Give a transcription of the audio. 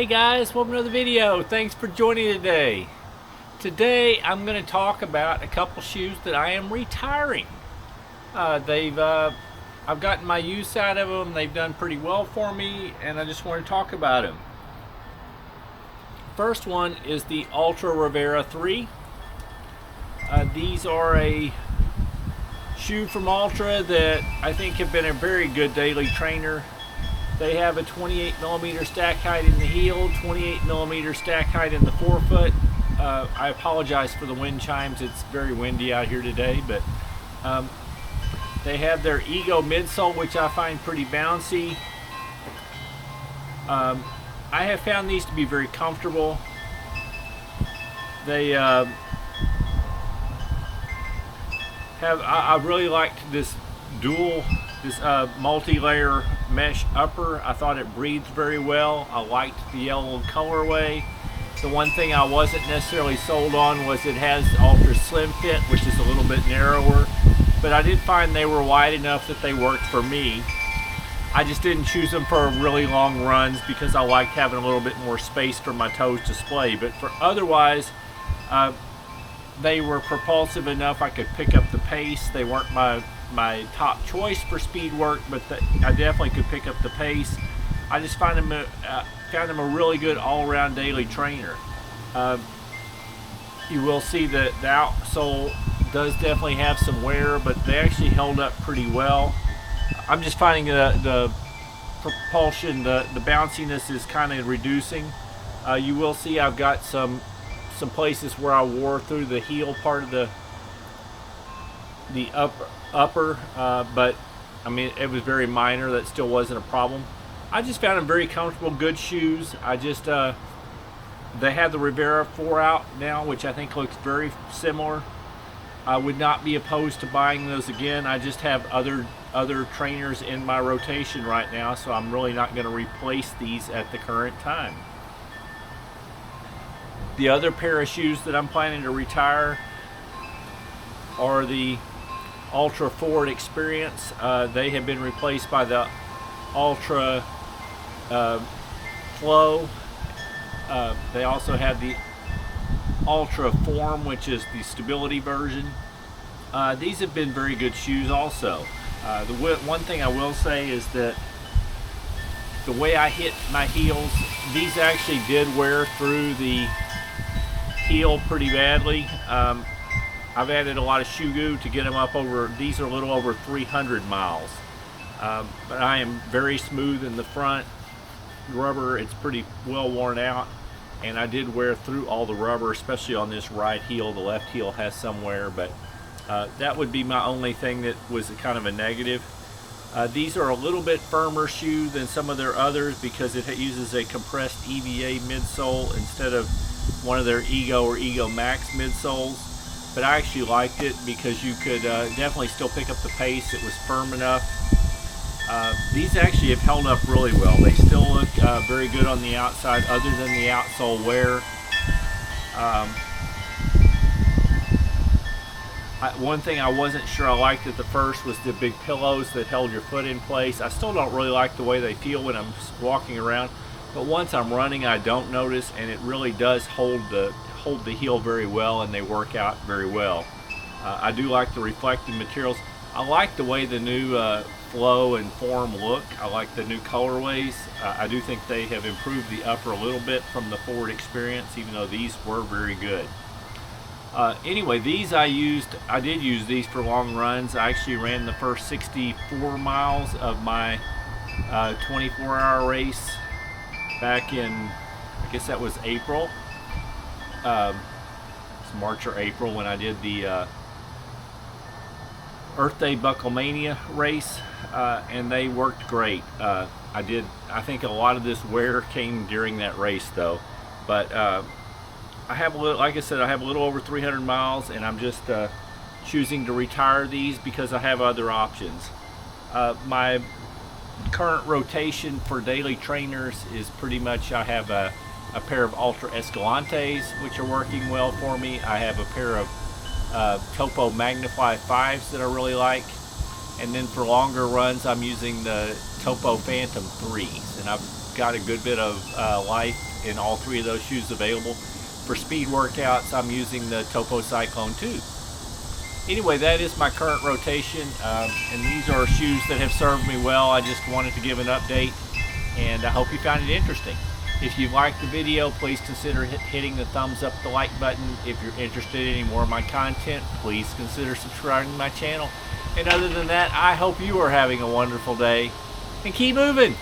Hey guys, welcome to the video. Thanks for joining today. Today I'm going to talk about a couple shoes that I am retiring. I've gotten my use out of them. They've done pretty well for me, and I just want to talk about them. First one is the Ultra Rivera 3. These are a shoe from Ultra that I think have been a very good daily trainer. They have a 28mm stack height in the heel, 28mm stack height in the forefoot. I apologize for the wind chimes. It's very windy out here today, but they have their Ego midsole, which I find pretty bouncy. I have found these to be very comfortable. They I really liked this multi-layer mesh upper. I thought it breathed very well. I liked the yellow colorway. The one thing I wasn't necessarily sold on was it has ultra slim fit, which is a little bit narrower, but I did find they were wide enough that they worked for me. I just didn't choose them for really long runs because I liked having a little bit more space for my toes to splay, but for otherwise they were propulsive enough I could pick up the pace. They weren't my top choice for speed work, but I definitely could pick up the pace. I just found them a really good all-around daily trainer. You will see that the outsole does definitely have some wear, but they actually held up pretty well. I'm just finding the propulsion, the bounciness is kind of reducing. You will see I've got some places where I wore through the heel part of the upper, but I mean it was very minor. That still wasn't a problem. I just found them very comfortable, good shoes. I just they have the Rivera 4 out now, which I think looks very similar. I would not be opposed to buying those again. I just have other trainers in my rotation right now, so I'm really not going to replace these at the current time. The other pair of shoes that I'm planning to retire are the Ultra Fwd Experience. They have been replaced by the Ultra Flow. They also have the Ultra Form, which is the stability version. These have been very good shoes also. The one thing I will say is that the way I hit my heels, these actually did wear through the heel pretty badly. I've added a lot of shoe goo to get them up over, these are a little over 300 miles. But I am very smooth in the front. Rubber, it's pretty well worn out, and I did wear through all the rubber, especially on this right heel. The left heel has some wear, but that would be my only thing that was kind of a negative. These are a little bit firmer shoe than some of their others because it uses a compressed EVA midsole instead of one of their Ego or Ego Max midsoles. But I actually liked it because you could definitely still pick up the pace. It was firm enough. These actually have held up really well. They still look very good on the outside other than the outsole wear. One thing I wasn't sure I liked at the first was the big pillows that held your foot in place. I still don't really like the way they feel when I'm walking around, but once I'm running I don't notice, and it really does hold the heel very well, and they work out very well. I do like the reflective materials. I like the way the new Flow and Form look. I like the new colorways. I do think they have improved the upper a little bit from the Fwd Experience, even though these were very good. Anyway, these I did use these for long runs. I actually ran the first 64 miles of my 24-hour race back in, I guess that was April. It's March or April when I did the Earth Day Bucklemania race, and they worked great. I think a lot of this wear came during that race though, but I have like I said, I have a little over 300 miles, and I'm just choosing to retire these because I have other options. My current rotation for daily trainers is pretty much, I have a pair of Ultra Escalantes, which are working well for me. I have a pair of Topo Magnify 5s that I really like, and then for longer runs I'm using the Topo Phantom 3s, and I've got a good bit of life in all three of those shoes available. For speed workouts, I'm using the Topo Cyclone 2. Anyway, that is my current rotation, and these are shoes that have served me well. I just wanted to give an update, and I hope you found it interesting. If you liked the video, please consider hitting the thumbs up, the like button. If you're interested in any more of my content, please consider subscribing to my channel. And other than that, I hope you are having a wonderful day, and keep moving.